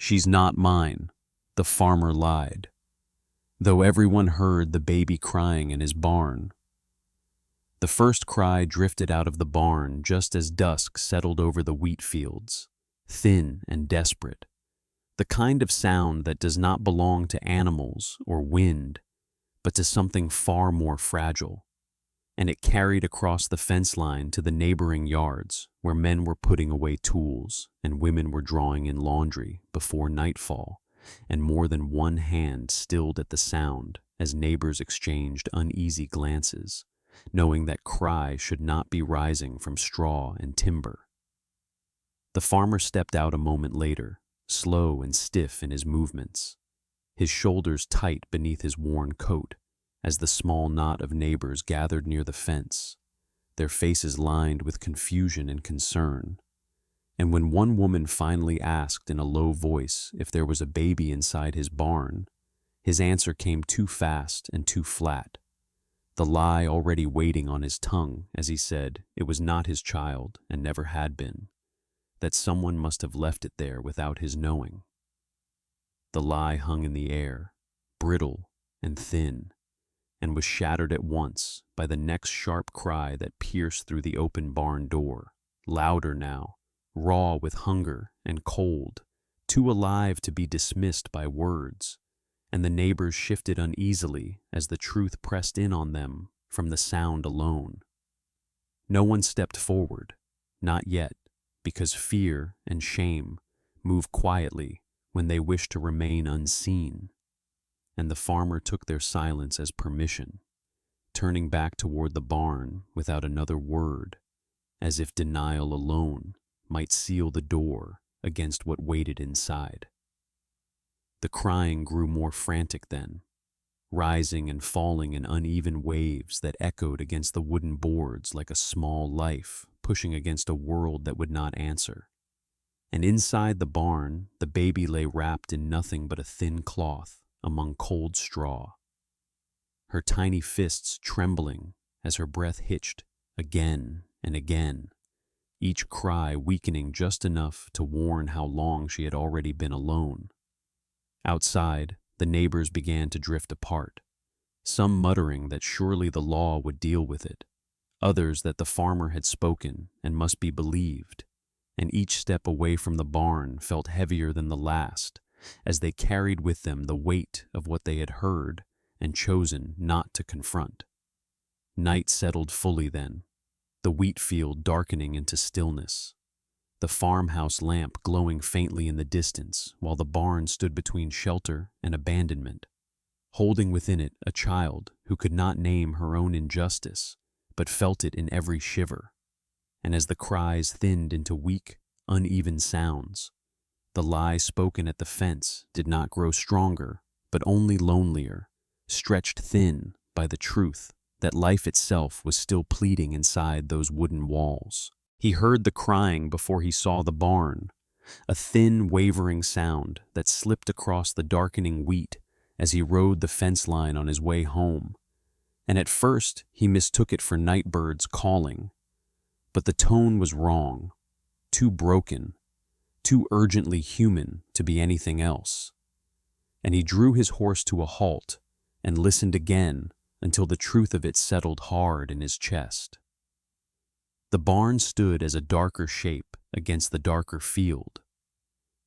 "She's not mine." The farmer lied, though everyone heard the baby crying in his barn. The first cry drifted out of the barn just as dusk settled over the wheat fields, thin and desperate, the kind of sound that does not belong to animals or wind, but to something far more fragile. And it carried across the fence line to the neighboring yards where men were putting away tools and women were drawing in laundry before nightfall, and more than one hand stilled at the sound as neighbors exchanged uneasy glances, knowing that cries should not be rising from straw and timber. The farmer stepped out a moment later, slow and stiff in his movements, his shoulders tight beneath his worn coat, as the small knot of neighbors gathered near the fence, their faces lined with confusion and concern. And when one woman finally asked in a low voice if there was a baby inside his barn, his answer came too fast and too flat, the lie already waiting on his tongue as he said it was not his child and never had been, that someone must have left it there without his knowing. The lie hung in the air, brittle and thin, and was shattered at once by the next sharp cry that pierced through the open barn door, louder now, raw with hunger and cold, too alive to be dismissed by words, and the neighbors shifted uneasily as the truth pressed in on them from the sound alone. No one stepped forward, not yet, because fear and shame move quietly when they wish to remain unseen, and the farmer took their silence as permission, turning back toward the barn without another word, as if denial alone might seal the door against what waited inside. The crying grew more frantic then, rising and falling in uneven waves that echoed against the wooden boards like a small life pushing against a world that would not answer. And inside the barn, the baby lay wrapped in nothing but a thin cloth among cold straw, her tiny fists trembling as her breath hitched again and again, each cry weakening just enough to warn how long she had already been alone. Outside, the neighbors began to drift apart, some muttering that surely the law would deal with it, others that the farmer had spoken and must be believed, and each step away from the barn felt heavier than the last, as they carried with them the weight of what they had heard and chosen not to confront. Night settled fully then, the wheat field darkening into stillness, the farmhouse lamp glowing faintly in the distance while the barn stood between shelter and abandonment, holding within it a child who could not name her own injustice, but felt it in every shiver. And as the cries thinned into weak, uneven sounds, the lie spoken at the fence did not grow stronger, but only lonelier, stretched thin by the truth that life itself was still pleading inside those wooden walls. He heard the crying before he saw the barn, a thin, wavering sound that slipped across the darkening wheat as he rode the fence line on his way home. And at first he mistook it for night birds calling, but the tone was wrong, too broken, too urgently human to be anything else. And he drew his horse to a halt and listened again until the truth of it settled hard in his chest. The barn stood as a darker shape against the darker field.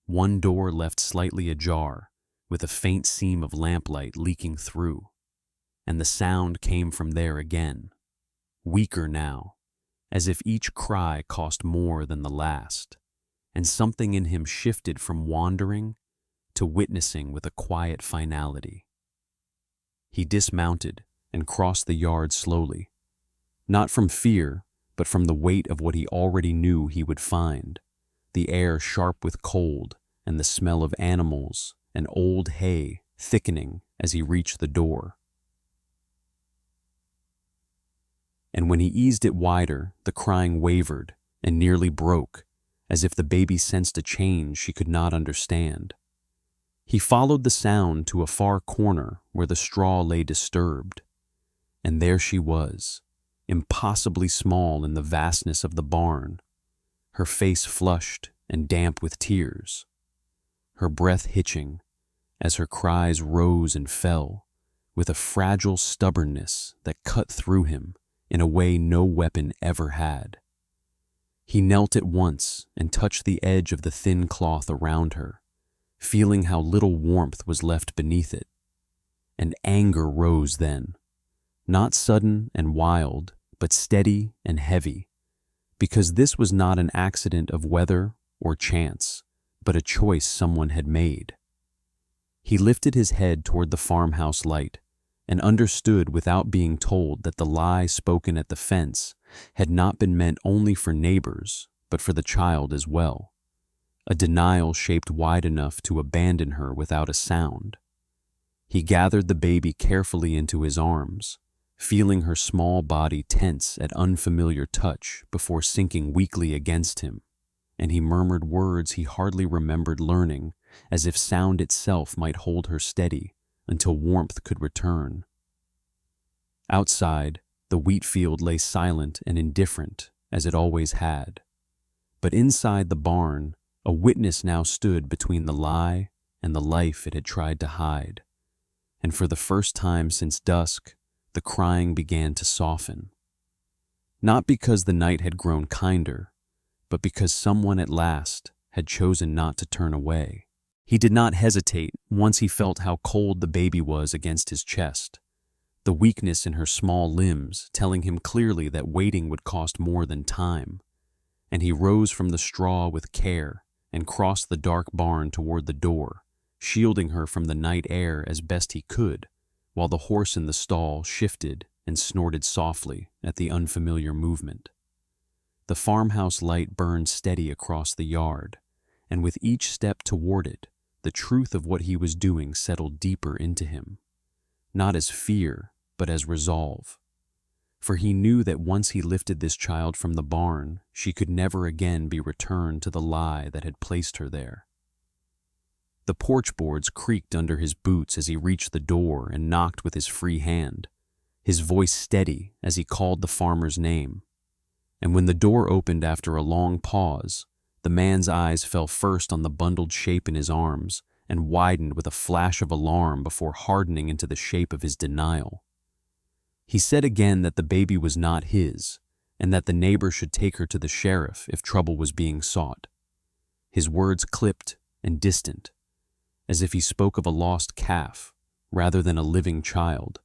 One door left slightly ajar, with a faint seam of lamplight leaking through, and the sound came from there again, weaker now, as if each cry cost more than the last, and something in him shifted from wandering to witnessing with a quiet finality. He dismounted and crossed the yard slowly, not from fear, but from the weight of what he already knew he would find, the air sharp with cold and the smell of animals and old hay thickening as he reached the door. And when he eased it wider, the crying wavered and nearly broke, as if the baby sensed a change she could not understand. He followed the sound to a far corner where the straw lay disturbed, and there she was, impossibly small in the vastness of the barn, her face flushed and damp with tears, her breath hitching as her cries rose and fell with a fragile stubbornness that cut through him in a way no weapon ever had. He knelt at once and touched the edge of the thin cloth around her, feeling how little warmth was left beneath it. And anger rose then, not sudden and wild, but steady and heavy, because this was not an accident of weather or chance, but a choice someone had made. He lifted his head toward the farmhouse light and understood without being told that the lie spoken at the fence had not been meant only for neighbors, but for the child as well. A denial shaped wide enough to abandon her without a sound. He gathered the baby carefully into his arms, feeling her small body tense at unfamiliar touch before sinking weakly against him, and he murmured words he hardly remembered learning, as if sound itself might hold her steady until warmth could return. Outside, the wheat field lay silent and indifferent, as it always had. But inside the barn, a witness now stood between the lie and the life it had tried to hide. And for the first time since dusk, the crying began to soften. Not because the night had grown kinder, but because someone at last had chosen not to turn away. He did not hesitate once he felt how cold the baby was against his chest, the weakness in her small limbs telling him clearly that waiting would cost more than time. And he rose from the straw with care and crossed the dark barn toward the door, shielding her from the night air as best he could, while the horse in the stall shifted and snorted softly at the unfamiliar movement. The farmhouse light burned steady across the yard, and with each step toward it, the truth of what he was doing settled deeper into him, not as fear, but as resolve. For he knew that once he lifted this child from the barn, she could never again be returned to the lie that had placed her there. The porch boards creaked under his boots as he reached the door and knocked with his free hand, his voice steady as he called the farmer's name. And when the door opened after a long pause, the man's eyes fell first on the bundled shape in his arms and widened with a flash of alarm before hardening into the shape of his denial. He said again that the baby was not his, and that the neighbor should take her to the sheriff if trouble was being sought. His words clipped and distant, as if he spoke of a lost calf rather than a living child,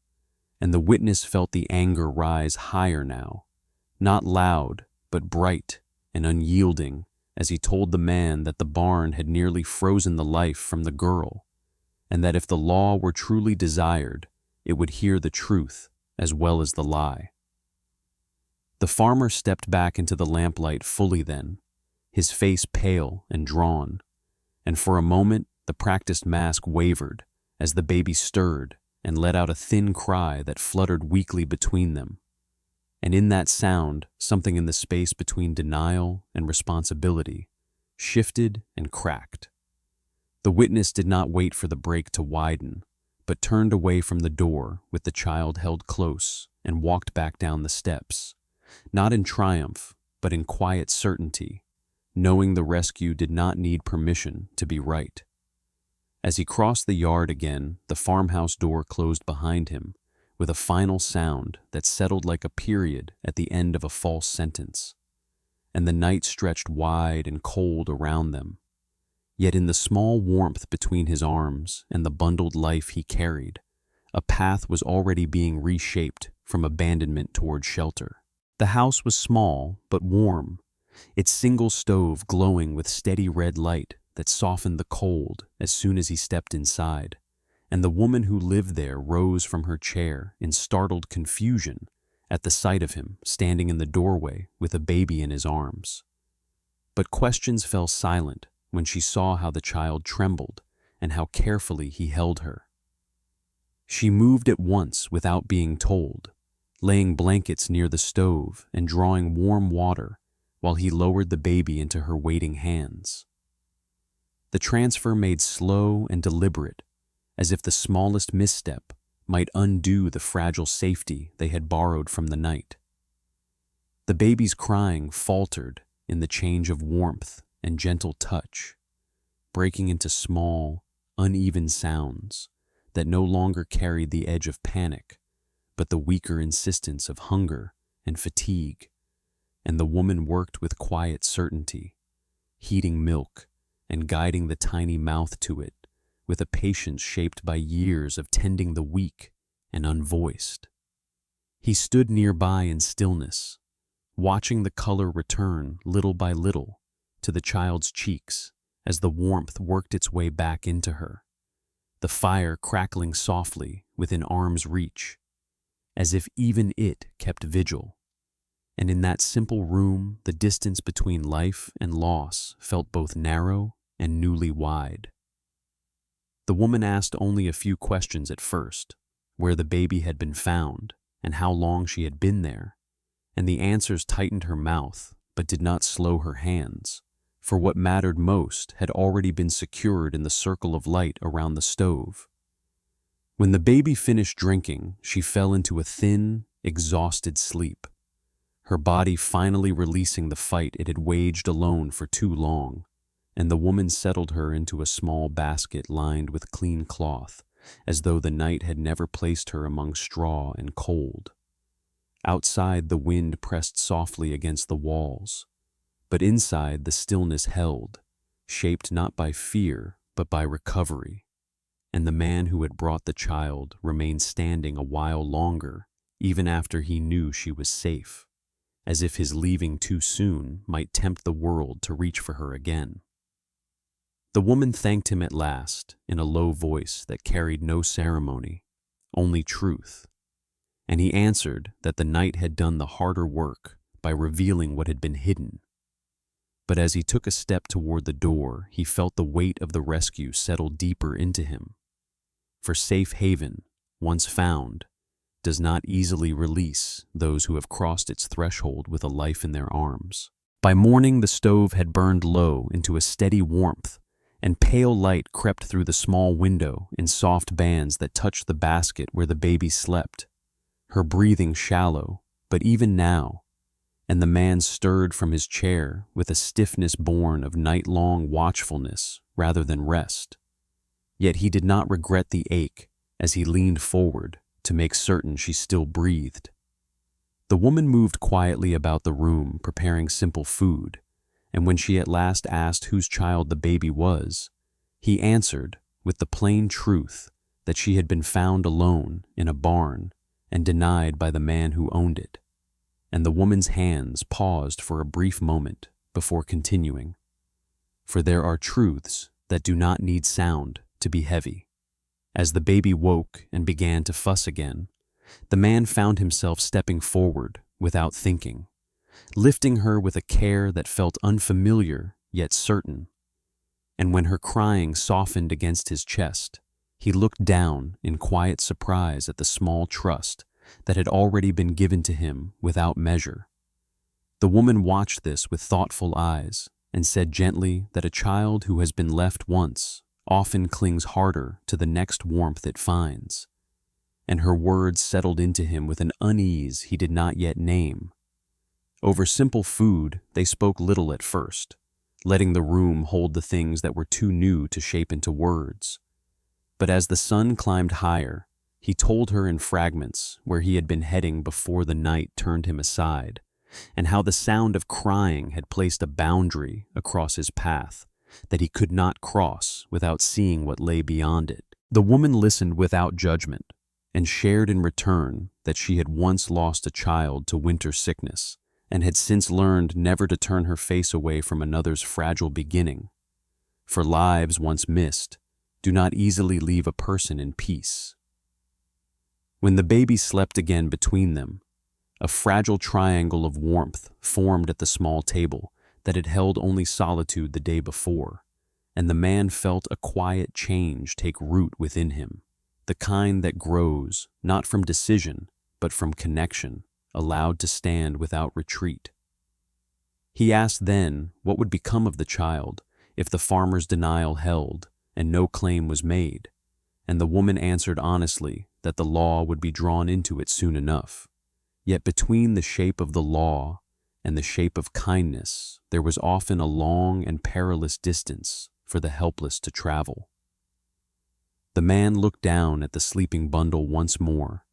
and the witness felt the anger rise higher now, not loud, but bright and unyielding, as he told the man that the barn had nearly frozen the life from the girl, and that if the law were truly desired, it would hear the truth as well as the lie. The farmer stepped back into the lamplight fully then, his face pale and drawn, and for a moment the practiced mask wavered as the baby stirred and let out a thin cry that fluttered weakly between them. And in that sound, something in the space between denial and responsibility shifted and cracked. The witness did not wait for the break to widen, but turned away from the door with the child held close and walked back down the steps, not in triumph, but in quiet certainty, knowing the rescue did not need permission to be right. As he crossed the yard again, the farmhouse door closed behind him, with a final sound that settled like a period at the end of a false sentence, and the night stretched wide and cold around them. Yet in the small warmth between his arms and the bundled life he carried, a path was already being reshaped from abandonment toward shelter. The house was small but warm, its single stove glowing with steady red light that softened the cold as soon as he stepped inside, and the woman who lived there rose from her chair in startled confusion at the sight of him standing in the doorway with a baby in his arms. But questions fell silent when she saw how the child trembled and how carefully he held her. She moved at once without being told, laying blankets near the stove and drawing warm water while he lowered the baby into her waiting hands. The transfer made slow and deliberate, as if the smallest misstep might undo the fragile safety they had borrowed from the night. The baby's crying faltered in the change of warmth and gentle touch. breaking into small, uneven sounds that no longer carried the edge of panic, but the weaker insistence of hunger and fatigue. And the woman worked with quiet certainty, heating milk and guiding the tiny mouth to it with a patience shaped by years of tending the weak and unvoiced. He stood nearby in stillness, watching the color return little by little to the child's cheeks as the warmth worked its way back into her, the fire crackling softly within arm's reach, as if even it kept vigil. And in that simple room, the distance between life and loss felt both narrow and newly wide. The woman asked only a few questions at first, where the baby had been found and how long she had been there, and the answers tightened her mouth but did not slow her hands, for what mattered most had already been secured in the circle of light around the stove. When the baby finished drinking, she fell into a thin, exhausted sleep, her body finally releasing the fight it had waged alone for too long, and the woman settled her into a small basket lined with clean cloth, as though the night had never placed her among straw and cold. Outside, the wind pressed softly against the walls, but inside the stillness held, shaped not by fear but by recovery, and the man who had brought the child remained standing a while longer, even after he knew she was safe, as if his leaving too soon might tempt the world to reach for her again. The woman thanked him at last in a low voice that carried no ceremony, only truth, and he answered that the night had done the harder work by revealing what had been hidden. But as he took a step toward the door, he felt the weight of the rescue settle deeper into him. For safe haven, once found, does not easily release those who have crossed its threshold with a life in their arms. By morning, the stove had burned low into a steady warmth, and pale light crept through the small window in soft bands that touched the basket where the baby slept, her breathing shallow, but even now, and the man stirred from his chair with a stiffness born of night-long watchfulness rather than rest. Yet he did not regret the ache as he leaned forward to make certain she still breathed. The woman moved quietly about the room, preparing simple food, and when she at last asked whose child the baby was, he answered with the plain truth that she had been found alone in a barn and denied by the man who owned it. And the woman's hands paused for a brief moment before continuing, for there are truths that do not need sound to be heavy. As the baby woke and began to fuss again, the man found himself stepping forward without thinking, lifting her with a care that felt unfamiliar yet certain. And when her crying softened against his chest, he looked down in quiet surprise at the small trust that had already been given to him without measure. The woman watched this with thoughtful eyes and said gently that a child who has been left once often clings harder to the next warmth it finds, and her words settled into him with an unease he did not yet name. Over simple food, they spoke little at first, letting the room hold the things that were too new to shape into words. But as the sun climbed higher, he told her in fragments where he had been heading before the night turned him aside, and how the sound of crying had placed a boundary across his path that he could not cross without seeing what lay beyond it. The woman listened without judgment, and shared in return that she had once lost a child to winter sickness, and had since learned never to turn her face away from another's fragile beginning. For lives once missed do not easily leave a person in peace. When the baby slept again between them, a fragile triangle of warmth formed at the small table that had held only solitude the day before, and the man felt a quiet change take root within him, the kind that grows not from decision but from connection, allowed to stand without retreat. He asked then what would become of the child if the farmer's denial held and no claim was made, and the woman answered honestly that the law would be drawn into it soon enough. Yet between the shape of the law and the shape of kindness there was often a long and perilous distance, for the helpless to travel. The man looked down at the sleeping bundle once more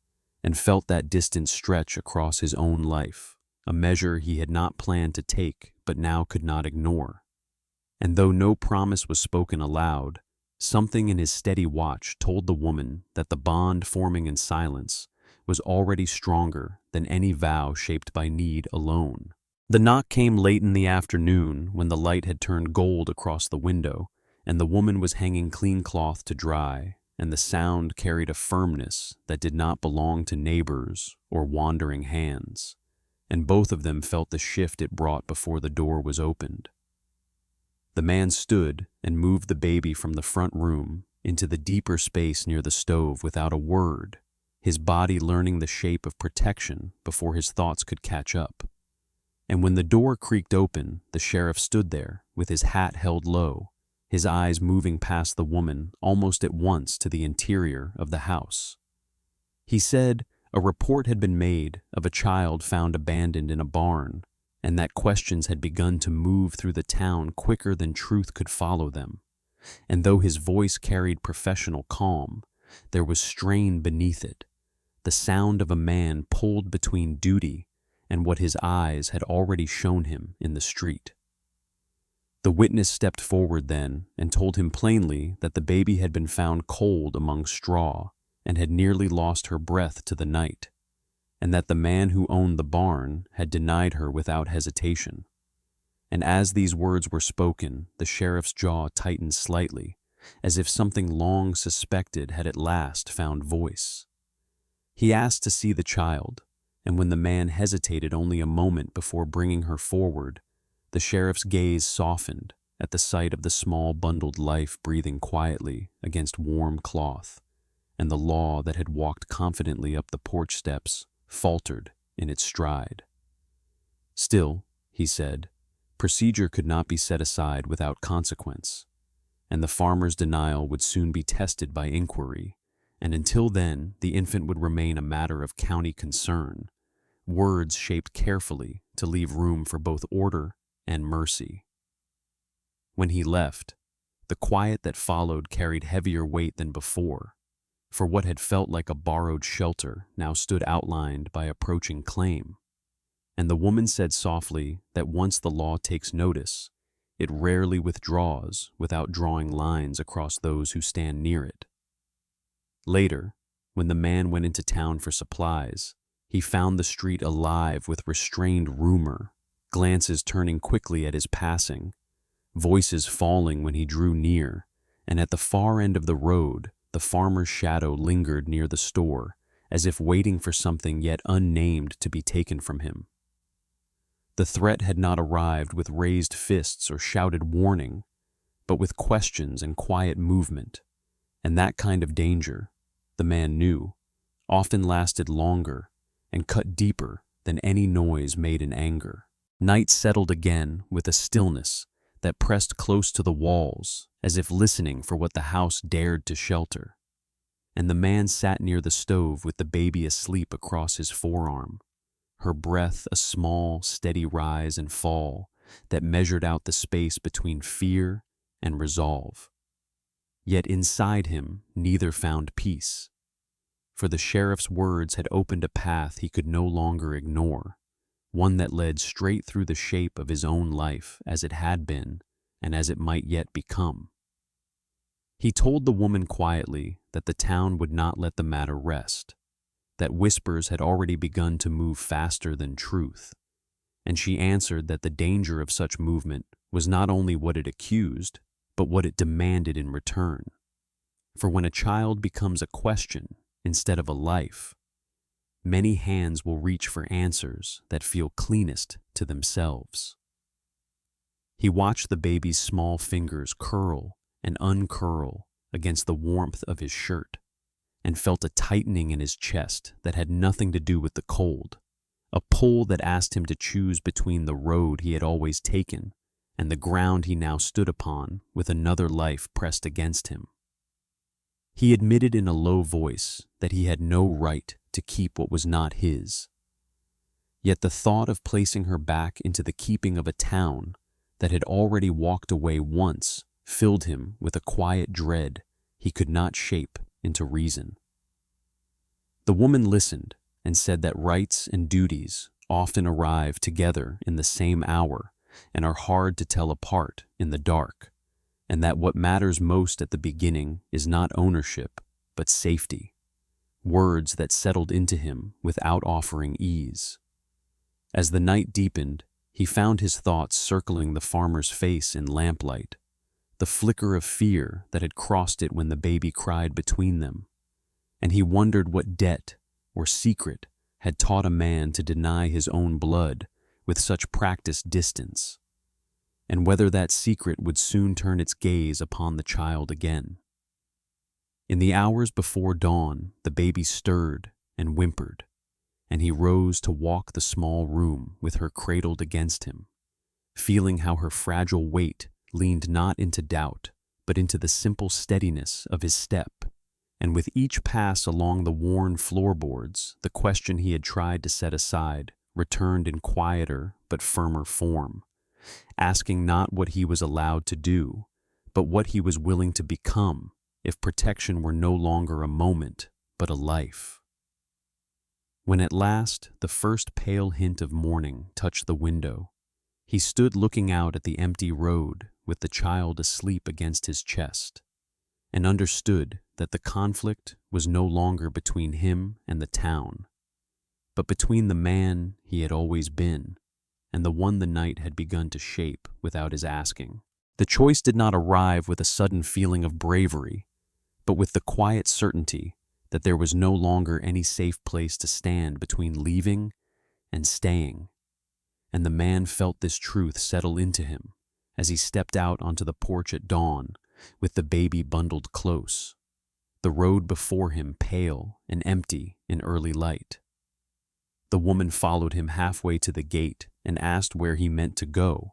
and felt that distance stretch across his own life, a measure he had not planned to take but now could not ignore. And though no promise was spoken aloud, something in his steady watch told the woman that the bond forming in silence was already stronger than any vow shaped by need alone. The knock came late in the afternoon when the light had turned gold across the window and the woman was hanging clean cloth to dry, and the sound carried a firmness that did not belong to neighbors or wandering hands, and both of them felt the shift it brought before the door was opened. The man stood and moved the baby from the front room into the deeper space near the stove without a word, his body learning the shape of protection before his thoughts could catch up. And when the door creaked open, the sheriff stood there with his hat held low, his eyes moving past the woman almost at once to the interior of the house. He said a report had been made of a child found abandoned in a barn, and that questions had begun to move through the town quicker than truth could follow them. And though his voice carried professional calm, there was strain beneath it, the sound of a man pulled between duty and what his eyes had already shown him in the street. The witness stepped forward then and told him plainly that the baby had been found cold among straw and had nearly lost her breath to the night, and that the man who owned the barn had denied her without hesitation. And as these words were spoken, the sheriff's jaw tightened slightly, as if something long suspected had at last found voice. He asked to see the child, and when the man hesitated only a moment before bringing her forward, the sheriff's gaze softened at the sight of the small bundled life breathing quietly against warm cloth, and the law that had walked confidently up the porch steps faltered in its stride. Still, he said, procedure could not be set aside without consequence, and the farmer's denial would soon be tested by inquiry, and until then the infant would remain a matter of county concern, words shaped carefully to leave room for both order and mercy. When he left, the quiet that followed carried heavier weight than before, for what had felt like a borrowed shelter now stood outlined by approaching claim. And the woman said softly that once the law takes notice, it rarely withdraws without drawing lines across those who stand near it. Later, when the man went into town for supplies, he found the street alive with restrained rumor, glances turning quickly at his passing, voices falling when he drew near, and at the far end of the road, the farmer's shadow lingered near the store, as if waiting for something yet unnamed to be taken from him. The threat had not arrived with raised fists or shouted warning, but with questions and quiet movement, and that kind of danger, the man knew, often lasted longer and cut deeper than any noise made in anger. Night settled again with a stillness that pressed close to the walls, as if listening for what the house dared to shelter. And the man sat near the stove with the baby asleep across his forearm, her breath a small, steady rise and fall that measured out the space between fear and resolve. Yet inside him neither found peace, for the sheriff's words had opened a path he could no longer ignore, one that led straight through the shape of his own life as it had been and as it might yet become. He told the woman quietly that the town would not let the matter rest, that whispers had already begun to move faster than truth, and she answered that the danger of such movement was not only what it accused, but what it demanded in return. For when a child becomes a question instead of a life, many hands will reach for answers that feel cleanest to themselves. He watched the baby's small fingers curl and uncurl against the warmth of his shirt, and felt a tightening in his chest that had nothing to do with the cold, a pull that asked him to choose between the road he had always taken and the ground he now stood upon with another life pressed against him. He admitted in a low voice that he had no right to keep what was not his. Yet the thought of placing her back into the keeping of a town that had already walked away once filled him with a quiet dread he could not shape into reason. The woman listened and said that rights and duties often arrive together in the same hour and are hard to tell apart in the dark, and that what matters most at the beginning is not ownership, but safety. Words that settled into him without offering ease. As the night deepened, he found his thoughts circling the farmer's face in lamplight, the flicker of fear that had crossed it when the baby cried between them, and he wondered what debt or secret had taught a man to deny his own blood with such practiced distance, and whether that secret would soon turn its gaze upon the child again. In the hours before dawn, the baby stirred and whimpered, and he rose to walk the small room with her cradled against him, feeling how her fragile weight leaned not into doubt, but into the simple steadiness of his step. And with each pass along the worn floorboards, the question he had tried to set aside returned in quieter but firmer form, asking not what he was allowed to do, but what he was willing to become if protection were no longer a moment, but a life. When at last the first pale hint of morning touched the window, he stood looking out at the empty road with the child asleep against his chest, and understood that the conflict was no longer between him and the town, but between the man he had always been and the one the night had begun to shape without his asking. The choice did not arrive with a sudden feeling of bravery, but with the quiet certainty that there was no longer any safe place to stand between leaving and staying, and the man felt this truth settle into him as he stepped out onto the porch at dawn with the baby bundled close, the road before him pale and empty in early light. The woman followed him halfway to the gate and asked where he meant to go,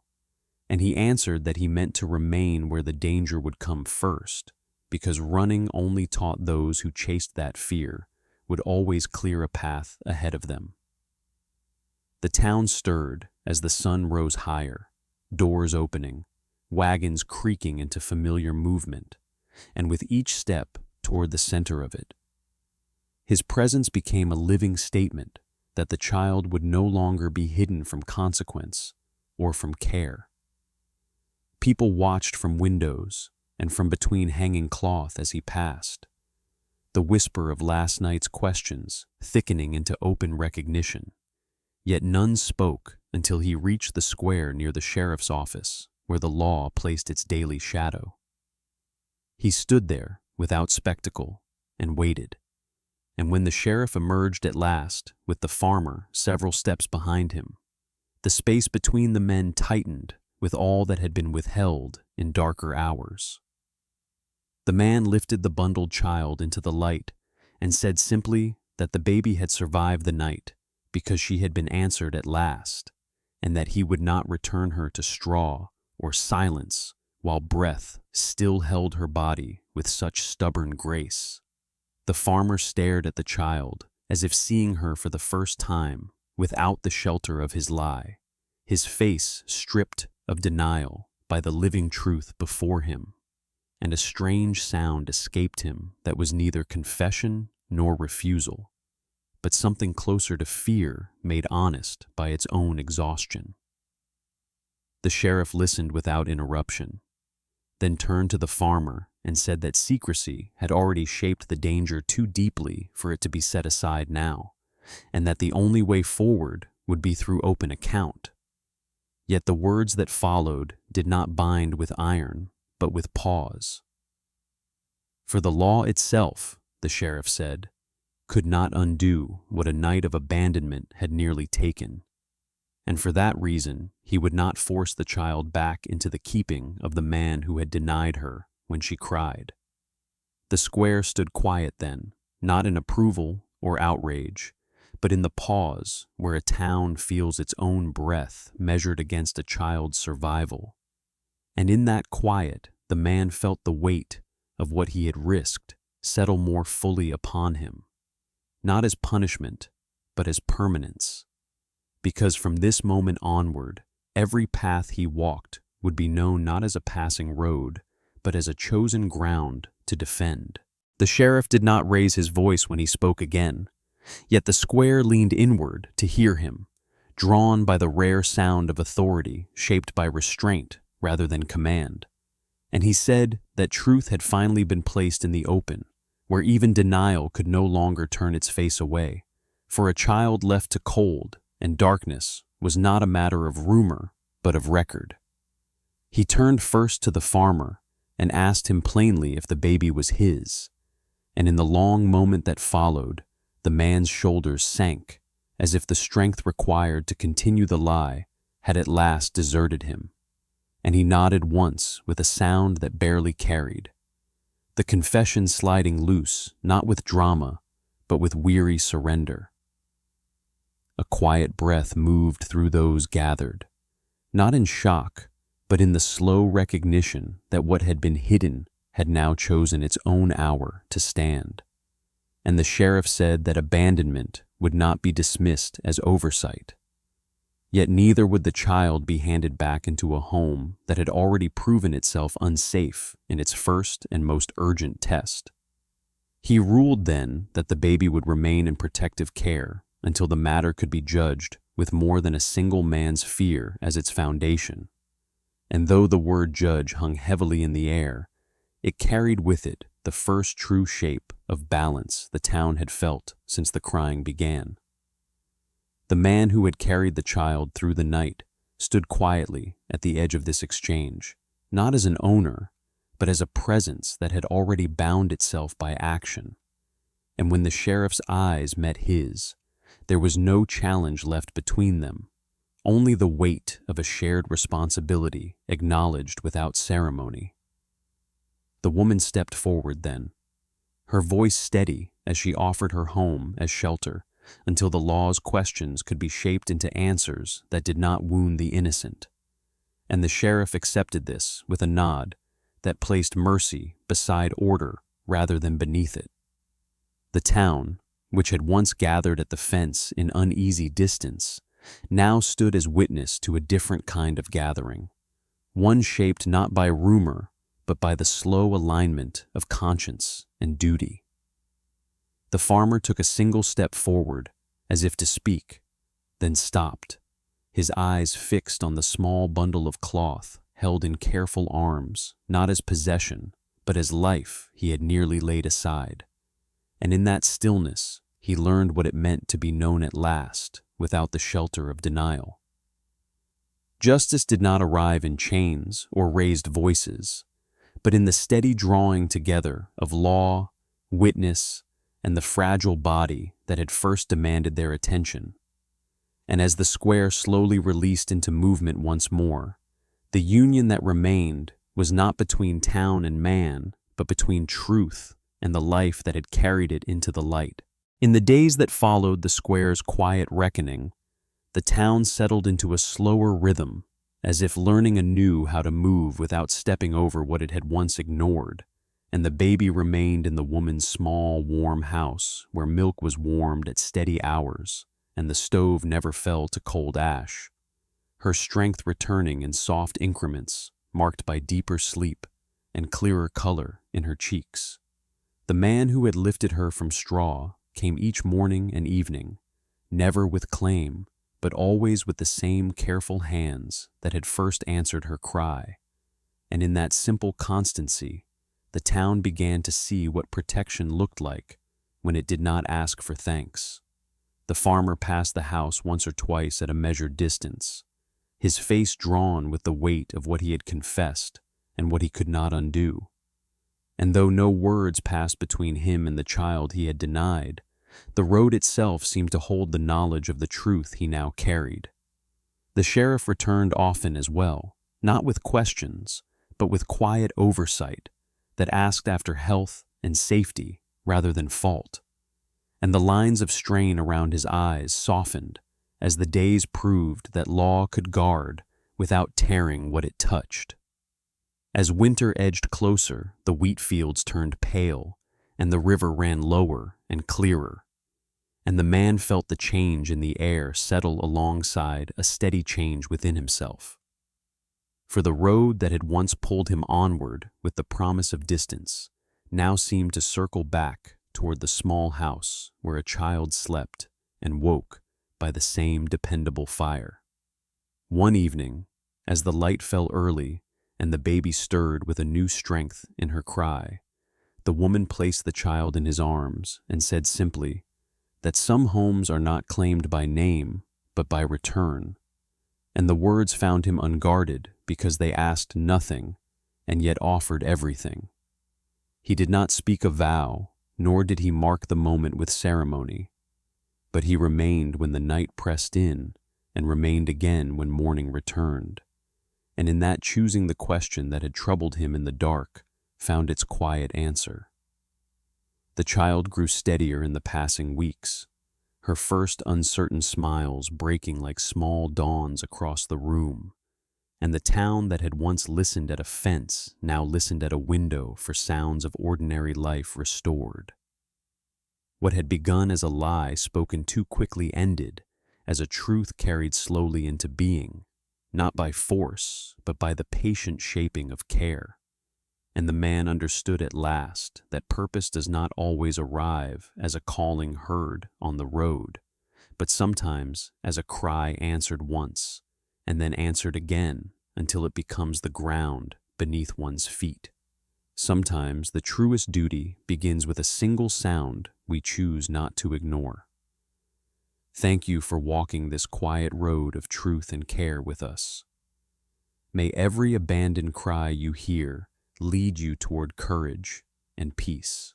and he answered that he meant to remain where the danger would come first, because running only taught those who chased that fear would always clear a path ahead of them. The town stirred as the sun rose higher, doors opening, wagons creaking into familiar movement, and with each step toward the center of it. His presence became a living statement that the child would no longer be hidden from consequence or from care. People watched from windows and from between hanging cloth as he passed, the whisper of last night's questions thickening into open recognition. Yet none spoke until he reached the square near the sheriff's office, where the law placed its daily shadow. He stood there without spectacle and waited, and when the sheriff emerged at last, with the farmer several steps behind him, the space between the men tightened with all that had been withheld in darker hours. The man lifted the bundled child into the light and said simply that the baby had survived the night because she had been answered at last, and that he would not return her to straw or silence while breath still held her body with such stubborn grace. The farmer stared at the child as if seeing her for the first time without the shelter of his lie, his face stripped of denial by the living truth before him, and a strange sound escaped him that was neither confession nor refusal, but something closer to fear made honest by its own exhaustion. The sheriff listened without interruption, then turned to the farmer and said that secrecy had already shaped the danger too deeply for it to be set aside now, and that the only way forward would be through open account. Yet the words that followed did not bind with iron, but with pause. For the law itself, the sheriff said, could not undo what a night of abandonment had nearly taken, and for that reason he would not force the child back into the keeping of the man who had denied her when she cried. The square stood quiet then, not in approval or outrage, but in the pause where a town feels its own breath measured against a child's survival. And in that quiet, the man felt the weight of what he had risked settle more fully upon him, not as punishment, but as permanence, because from this moment onward, every path he walked would be known not as a passing road, but as a chosen ground to defend. The sheriff did not raise his voice when he spoke again, yet the square leaned inward to hear him, drawn by the rare sound of authority shaped by restraint rather than command. And he said that truth had finally been placed in the open, where even denial could no longer turn its face away, for a child left to cold and darkness was not a matter of rumor, but of record. He turned first to the farmer and asked him plainly if the baby was his, and in the long moment that followed, the man's shoulders sank, as if the strength required to continue the lie had at last deserted him, and he nodded once with a sound that barely carried, the confession sliding loose, not with drama, but with weary surrender. A quiet breath moved through those gathered, not in shock, but in the slow recognition that what had been hidden had now chosen its own hour to stand. And the sheriff said that abandonment would not be dismissed as oversight. Yet neither would the child be handed back into a home that had already proven itself unsafe in its first and most urgent test. He ruled then that the baby would remain in protective care until the matter could be judged with more than a single man's fear as its foundation. And though the word judge hung heavily in the air, it carried with it the first true shape of balance the town had felt since the crying began. The man who had carried the child through the night stood quietly at the edge of this exchange, not as an owner, but as a presence that had already bound itself by action. And when the sheriff's eyes met his, there was no challenge left between them, only the weight of a shared responsibility acknowledged without ceremony. The woman stepped forward then, her voice steady as she offered her home as shelter until the law's questions could be shaped into answers that did not wound the innocent. And the sheriff accepted this with a nod that placed mercy beside order rather than beneath it. The town, which had once gathered at the fence in uneasy distance, now stood as witness to a different kind of gathering, one shaped not by rumor, but by the slow alignment of conscience and duty. The farmer took a single step forward, as if to speak, then stopped, his eyes fixed on the small bundle of cloth held in careful arms, not as possession, but as life he had nearly laid aside. And in that stillness, he learned what it meant to be known at last, without the shelter of denial. Justice did not arrive in chains or raised voices, but in the steady drawing together of law, witness, and the fragile body that had first demanded their attention. And as the square slowly released into movement once more, the union that remained was not between town and man, but between truth and the life that had carried it into the light. In the days that followed the square's quiet reckoning, the town settled into a slower rhythm, as if learning anew how to move without stepping over what it had once ignored, and the baby remained in the woman's small, warm house where milk was warmed at steady hours and the stove never fell to cold ash, her strength returning in soft increments marked by deeper sleep and clearer color in her cheeks. The man who had lifted her from straw came each morning and evening, never with claim, but always with the same careful hands that had first answered her cry. And in that simple constancy, the town began to see what protection looked like when it did not ask for thanks. The farmer passed the house once or twice at a measured distance, his face drawn with the weight of what he had confessed and what he could not undo. And though no words passed between him and the child he had denied, the road itself seemed to hold the knowledge of the truth he now carried. The sheriff returned often as well, not with questions, but with quiet oversight that asked after health and safety rather than fault. And the lines of strain around his eyes softened as the days proved that law could guard without tearing what it touched. As winter edged closer, the wheat fields turned pale, and the river ran lower and clearer, and the man felt the change in the air settle alongside a steady change within himself. For the road that had once pulled him onward with the promise of distance now seemed to circle back toward the small house where a child slept and woke by the same dependable fire. One evening, as the light fell early and the baby stirred with a new strength in her cry, the woman placed the child in his arms and said simply that some homes are not claimed by name but by return, and the words found him unguarded because they asked nothing and yet offered everything. He did not speak a vow, nor did he mark the moment with ceremony, but he remained when the night pressed in and remained again when morning returned, and in that choosing the question that had troubled him in the dark found its quiet answer. The child grew steadier in the passing weeks, her first uncertain smiles breaking like small dawns across the room, and the town that had once listened at a fence now listened at a window for sounds of ordinary life restored. What had begun as a lie spoken too quickly ended as a truth carried slowly into being, not by force, but by the patient shaping of care. And the man understood at last that purpose does not always arrive as a calling heard on the road, but sometimes as a cry answered once, and then answered again until it becomes the ground beneath one's feet. Sometimes the truest duty begins with a single sound we choose not to ignore. Thank you for walking this quiet road of truth and care with us. May every abandoned cry you hear lead you toward courage and peace.